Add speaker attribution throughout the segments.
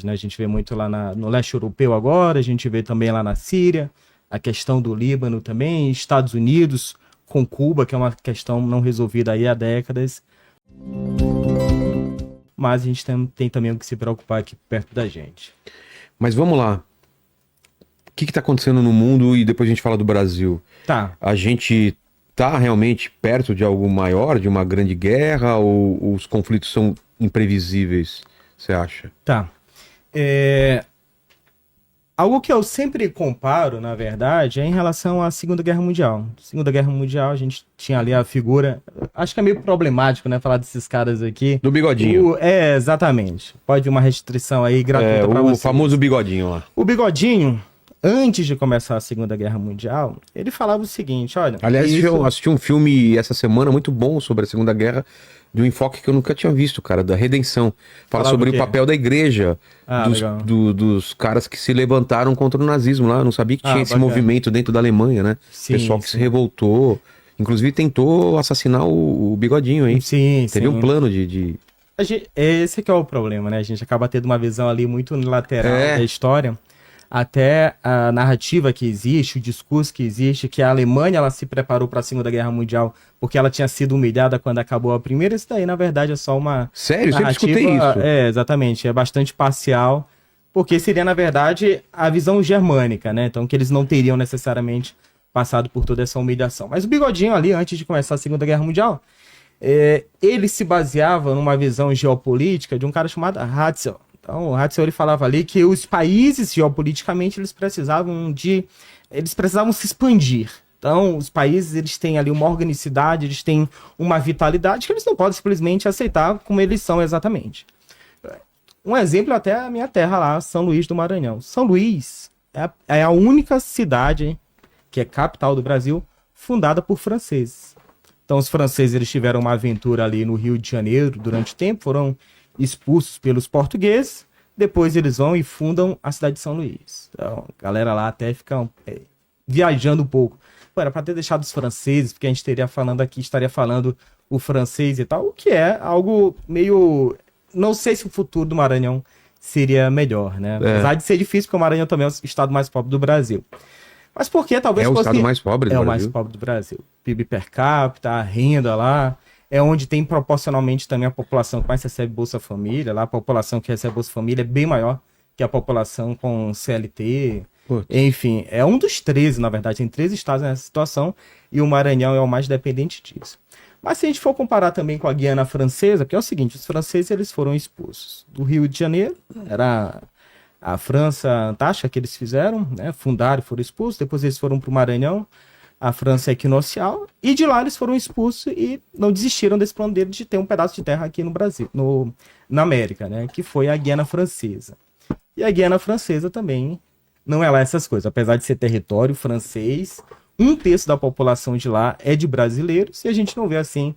Speaker 1: né? A gente vê muito lá no leste europeu agora, a gente vê também lá na Síria, a questão do Líbano também, Estados Unidos com Cuba, que é uma questão não resolvida aí há décadas. Mas a gente tem também o que se preocupar aqui perto da gente.
Speaker 2: Mas vamos lá. O que está acontecendo no mundo e depois a gente fala do Brasil?
Speaker 1: Tá.
Speaker 2: A gente está realmente perto de algo maior, de uma grande guerra, ou os conflitos são imprevisíveis, você acha?
Speaker 1: Tá. Algo que eu sempre comparo, na verdade, é em relação à Segunda Guerra Mundial. Segunda Guerra Mundial, a gente tinha ali a figura... Acho que é meio problemático, né, falar desses caras aqui.
Speaker 2: Do bigodinho.
Speaker 1: Exatamente. Pode uma restrição aí gratuita pra
Speaker 2: o
Speaker 1: vocês.
Speaker 2: famoso bigodinho lá.
Speaker 1: O bigodinho, antes de começar a Segunda Guerra Mundial, ele falava o seguinte, olha...
Speaker 2: Aliás, eu assisti um filme essa semana muito bom sobre a Segunda Guerra, de um enfoque que eu nunca tinha visto, cara, da redenção. Fala sobre o papel da igreja, dos caras que se levantaram contra o nazismo lá. Eu não sabia que tinha esse movimento dentro da Alemanha, né?
Speaker 1: Sim,
Speaker 2: pessoal que se revoltou, inclusive tentou assassinar o bigodinho, hein?
Speaker 1: Sim,
Speaker 2: Teria um plano de...
Speaker 1: Esse que é o problema, né? A gente acaba tendo uma visão ali muito unilateral da história. Até a narrativa que existe, o discurso que existe, que a Alemanha ela se preparou para a Segunda Guerra Mundial porque ela tinha sido humilhada quando acabou a primeira, isso daí, na verdade, é só uma
Speaker 2: Sério?
Speaker 1: narrativa.
Speaker 2: Sempre escutei isso.
Speaker 1: Exatamente, é bastante parcial, porque seria, na verdade, a visão germânica, né? Então, que eles não teriam necessariamente passado por toda essa humilhação. Mas o bigodinho ali, antes de começar a Segunda Guerra Mundial, ele se baseava numa visão geopolítica de um cara chamado Ratzel. Então, o Ratzel ele falava ali que os países, geopoliticamente, eles precisavam se expandir. Então, os países, eles têm ali uma organicidade, eles têm uma vitalidade que eles não podem simplesmente aceitar como eles são exatamente. Um exemplo até a minha terra lá, São Luís do Maranhão. São Luís é a única cidade, que é capital do Brasil, fundada por franceses. Então, os franceses, eles tiveram uma aventura ali no Rio de Janeiro durante o tempo, foram expulsos pelos portugueses, depois eles vão e fundam a cidade de São Luís. Então, a galera lá até fica viajando um pouco. Pô, era para ter deixado os franceses, porque a gente estaria falando o francês e tal, o que é algo meio... Não sei se o futuro do Maranhão seria melhor, né? Apesar de ser difícil, porque o Maranhão também é o estado mais pobre do Brasil. Mas por que talvez fosse...
Speaker 2: É o estado mais pobre do Brasil.
Speaker 1: É o mais pobre do Brasil. PIB per capita, a renda lá... É onde tem proporcionalmente também a população que mais recebe Bolsa Família. Lá a população que recebe Bolsa Família é bem maior que a população com CLT. Putz. Enfim, é um dos 13, na verdade. Tem 13 estados nessa situação e o Maranhão é o mais dependente disso. Mas se a gente for comparar também com a Guiana Francesa, que é o seguinte, os franceses eles foram expulsos do Rio de Janeiro, era a França Antártica que eles fizeram, né? Fundaram e foram expulsos, depois eles foram para o Maranhão, a França equinocial, e de lá eles foram expulsos e não desistiram desse plano deles de ter um pedaço de terra aqui no Brasil, na América, né, que foi a Guiana Francesa. E a Guiana Francesa também não é lá essas coisas, apesar de ser território francês, 1/3 da população de lá é de brasileiros, e a gente não vê assim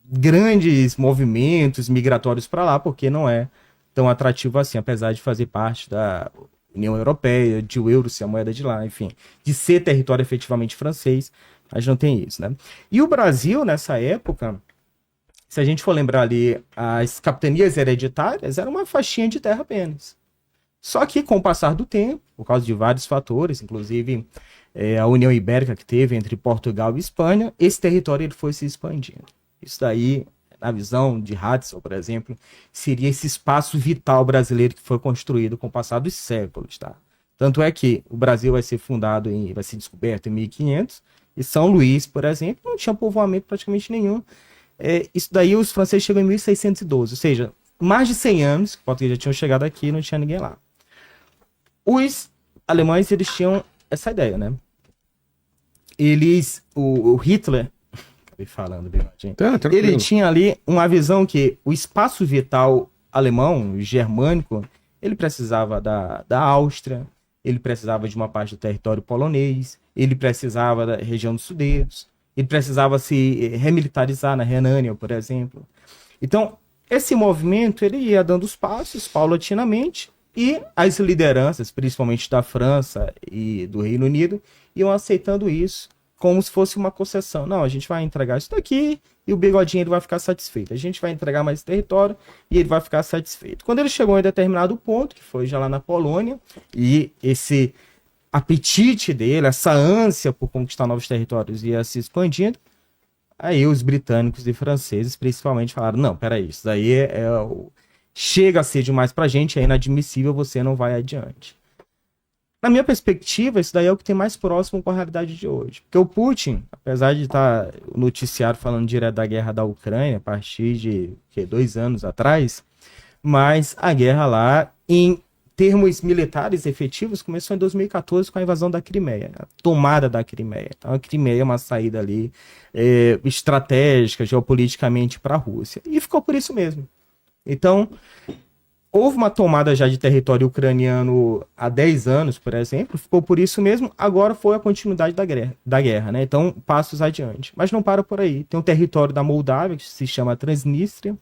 Speaker 1: grandes movimentos migratórios para lá, porque não é tão atrativo assim, apesar de fazer parte da União Europeia, de o euro ser a moeda de lá, enfim, de ser território efetivamente francês, mas não tem isso, né? E o Brasil, nessa época, se a gente for lembrar ali, as capitanias hereditárias eram uma faixinha de terra apenas. Só que, com o passar do tempo, por causa de vários fatores, inclusive a União Ibérica que teve entre Portugal e Espanha, esse território ele foi se expandindo. Isso daí... na visão de Ratzel, por exemplo, seria esse espaço vital brasileiro que foi construído com o passar dos séculos, tá? Tanto é que o Brasil vai ser vai ser descoberto em 1500, e São Luís, por exemplo, não tinha povoamento praticamente nenhum. Isso daí os franceses chegam em 1612, ou seja, mais de 100 anos, que os portugueses já tinham chegado aqui e não tinha ninguém lá. Os alemães, eles tinham essa ideia, né? O Hitler... falando, ele tinha ali uma visão que o espaço vital alemão, germânico, ele precisava da Áustria, ele precisava de uma parte do território polonês, ele precisava da região dos Sudetos, ele precisava se remilitarizar na Renânia, por exemplo. Então, esse movimento ele ia dando os passos paulatinamente e as lideranças, principalmente da França e do Reino Unido, iam aceitando isso como se fosse uma concessão. Não, a gente vai entregar isso daqui e o Bigodinho ele vai ficar satisfeito. A gente vai entregar mais território e ele vai ficar satisfeito. Quando ele chegou em determinado ponto, que foi já lá na Polônia, e esse apetite dele, essa ânsia por conquistar novos territórios ia se expandindo, aí os britânicos e franceses principalmente falaram, não, peraí, isso daí chega a ser demais pra gente, é inadmissível, você não vai adiante. Na minha perspectiva, isso daí é o que tem mais próximo com a realidade de hoje. Porque o Putin, apesar de estar o noticiário falando direto da guerra da Ucrânia, a partir de 2 anos atrás, mas a guerra lá, em termos militares efetivos, começou em 2014 com a invasão da Crimeia, a tomada da Crimeia. Então a Crimeia é uma saída ali estratégica, geopoliticamente para a Rússia. E ficou por isso mesmo. Então, houve uma tomada já de território ucraniano há 10 anos, por exemplo, ficou por isso mesmo, agora foi a continuidade da guerra, né? Então, passos adiante. Mas não para por aí. Tem um território da Moldávia, que se chama Transnistria,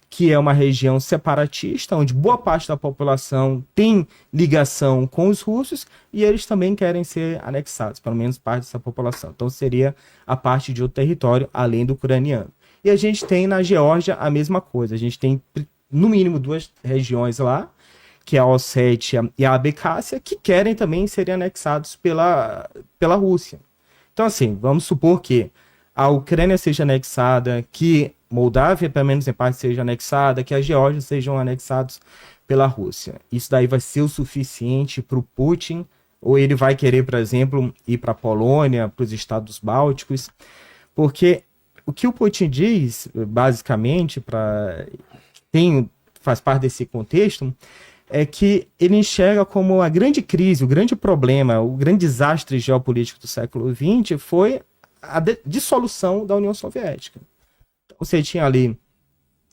Speaker 1: que é uma região separatista, onde boa parte da população tem ligação com os russos, e eles também querem ser anexados, pelo menos parte dessa população. Então, seria a parte de outro território, além do ucraniano. E a gente tem na Geórgia a mesma coisa. A gente tem no mínimo 2 regiões lá, que é a Ossétia e a Abcásia, que querem também serem anexados pela Rússia. Então, assim, vamos supor que a Ucrânia seja anexada, que Moldávia, pelo menos em parte, seja anexada, que a Geórgia sejam anexados pela Rússia. Isso daí vai ser o suficiente para o Putin, ou ele vai querer, por exemplo, ir para a Polônia, para os estados bálticos, porque o que o Putin diz, basicamente, faz parte desse contexto, é que ele enxerga como a grande crise, o grande problema, o grande desastre geopolítico do século XX foi a dissolução da União Soviética. Então, você tinha ali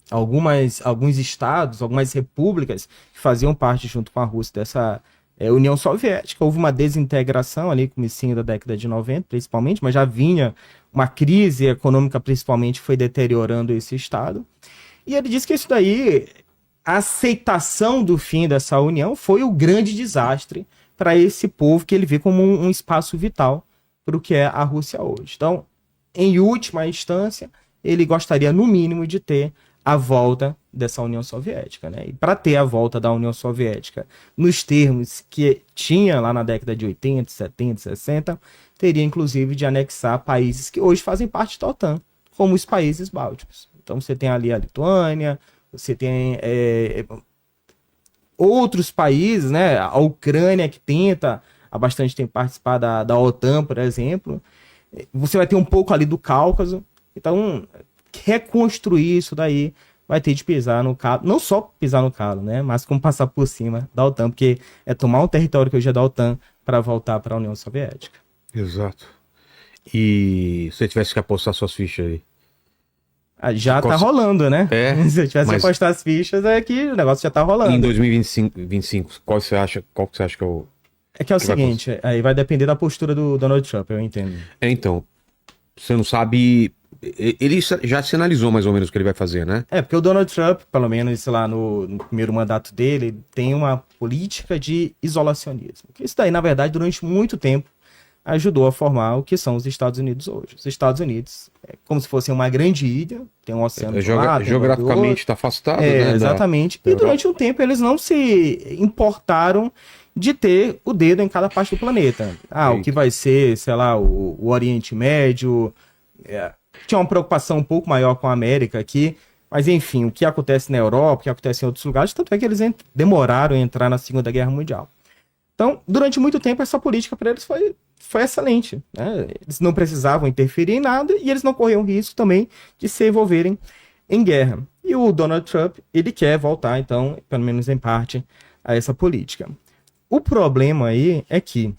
Speaker 1: alguns estados, algumas repúblicas que faziam parte junto com a Rússia dessa União Soviética. Houve uma desintegração ali, comecinho da década de 90, principalmente, mas já vinha uma crise econômica, principalmente, foi deteriorando esse estado. E ele disse que isso daí, a aceitação do fim dessa união foi o grande desastre para esse povo que ele vê como um espaço vital para o que é a Rússia hoje. Então, em última instância, ele gostaria, no mínimo, de ter a volta dessa União Soviética, né? E para ter a volta da União Soviética nos termos que tinha lá na década de 80, 70, 60, teria, inclusive, de anexar países que hoje fazem parte da OTAN, como os países bálticos. Então você tem ali a Lituânia, você tem outros países, né? A Ucrânia, que tenta há bastante tempo participar da OTAN, por exemplo. Você vai ter um pouco ali do Cáucaso. Então, reconstruir isso daí vai ter de pisar no calo. Não só pisar no calo, né? Mas como passar por cima da OTAN, porque é tomar um território que hoje é da OTAN para voltar para a União Soviética.
Speaker 2: Exato. E se você tivesse que apostar suas fichas aí?
Speaker 1: Já tá rolando, né? Se eu tivesse que apostar as fichas, é que o negócio já tá rolando.
Speaker 2: Em 2025, qual que você acha que é o...
Speaker 1: É que é o seguinte, aí vai depender da postura do Donald Trump, eu entendo.
Speaker 2: Então, você não sabe... Ele já sinalizou mais ou menos o que ele vai fazer, né?
Speaker 1: Porque o Donald Trump, pelo menos, sei lá, no primeiro mandato dele, tem uma política de isolacionismo. Isso daí, na verdade, durante muito tempo, ajudou a formar o que são os Estados Unidos hoje. Os Estados Unidos é como se fosse uma grande ilha, tem um oceano de lá,
Speaker 2: geograficamente está afastado, né?
Speaker 1: Exatamente. E durante um tempo eles não se importaram de ter o dedo em cada parte do planeta. O que vai ser, sei lá, o Oriente Médio. Tinha uma preocupação um pouco maior com a América aqui, mas enfim, o que acontece na Europa, o que acontece em outros lugares, tanto é que eles demoraram a entrar na Segunda Guerra Mundial. Então, durante muito tempo, essa política para eles foi excelente, né? Eles não precisavam interferir em nada e eles não corriam risco também de se envolverem em guerra. E o Donald Trump, ele quer voltar, então, pelo menos em parte, a essa política. O problema aí é que,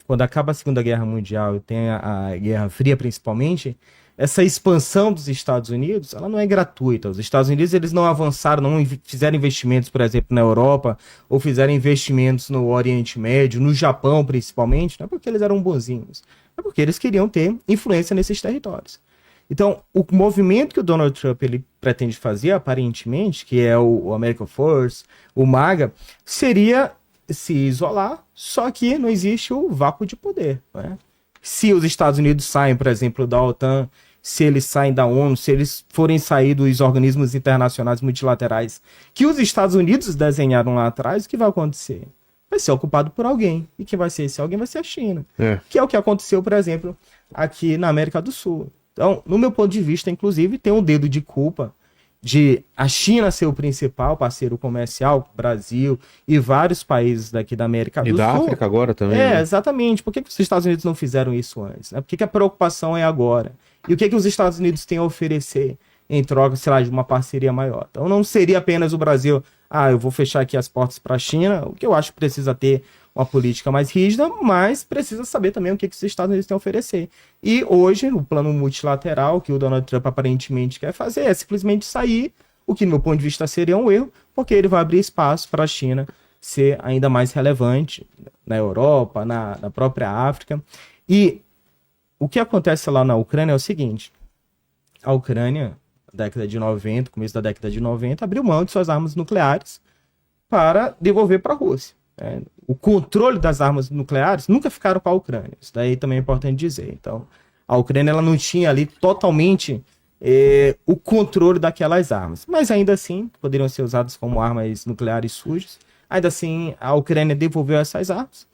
Speaker 1: quando acaba a Segunda Guerra Mundial e tem a Guerra Fria principalmente, essa expansão dos Estados Unidos, ela não é gratuita. Os Estados Unidos, eles não avançaram, não fizeram investimentos, por exemplo, na Europa, ou fizeram investimentos no Oriente Médio, no Japão principalmente, não é porque eles eram bonzinhos, é porque eles queriam ter influência nesses territórios. Então, o movimento que o Donald Trump ele pretende fazer, aparentemente, que é o American First, o MAGA, seria se isolar, só que não existe o vácuo de poder, né? Se os Estados Unidos saem, por exemplo, da OTAN, se eles saem da ONU, se eles forem sair dos organismos internacionais multilaterais que os Estados Unidos desenharam lá atrás, o que vai acontecer? Vai ser ocupado por alguém. E quem vai ser esse alguém vai ser a China. Que é o que aconteceu, por exemplo, aqui na América do Sul. Então, no meu ponto de vista, inclusive, tem um dedo de culpa de a China ser o principal parceiro comercial, Brasil e vários países daqui da América do Sul.
Speaker 2: E da África agora também.
Speaker 1: É, exatamente. Por que os Estados Unidos não fizeram isso antes? Né? Por que a preocupação é agora? E o que os Estados Unidos têm a oferecer em troca, sei lá, de uma parceria maior? Então não seria apenas o Brasil, eu vou fechar aqui as portas para a China, o que eu acho que precisa ter uma política mais rígida, mas precisa saber também o que os Estados Unidos têm a oferecer. E hoje, o plano multilateral que o Donald Trump aparentemente quer fazer é simplesmente sair, o que, do meu ponto de vista, seria um erro, porque ele vai abrir espaço para a China ser ainda mais relevante na Europa, na própria África. E o que acontece lá na Ucrânia é o seguinte: a Ucrânia, década de 90, começo da década de 90, abriu mão de suas armas nucleares para devolver para a Rússia. O controle das armas nucleares nunca ficaram com a Ucrânia. Isso daí também é importante dizer. Então, a Ucrânia ela não tinha ali totalmente o controle daquelas armas. Mas ainda assim, poderiam ser usadas como armas nucleares sujas. Ainda assim, a Ucrânia devolveu essas armas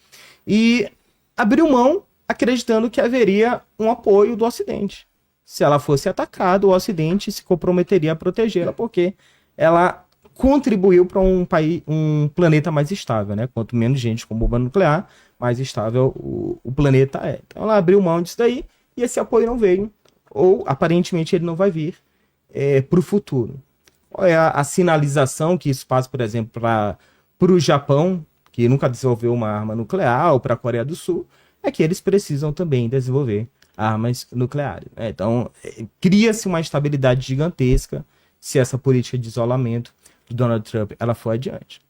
Speaker 1: e abriu mão acreditando que haveria um apoio do Ocidente. Se ela fosse atacada, o Ocidente se comprometeria a protegê-la, porque ela contribuiu para um planeta mais estável, né? Quanto menos gente com bomba nuclear, mais estável o planeta é. Então ela abriu mão disso daí e esse apoio não veio, ou aparentemente ele não vai vir para o futuro. Qual é a sinalização que isso faz, por exemplo, para o Japão, que nunca desenvolveu uma arma nuclear, ou para a Coreia do Sul, é que eles precisam também desenvolver armas nucleares. Né? Então, cria-se uma instabilidade gigantesca se essa política de isolamento do Donald Trump ela for adiante.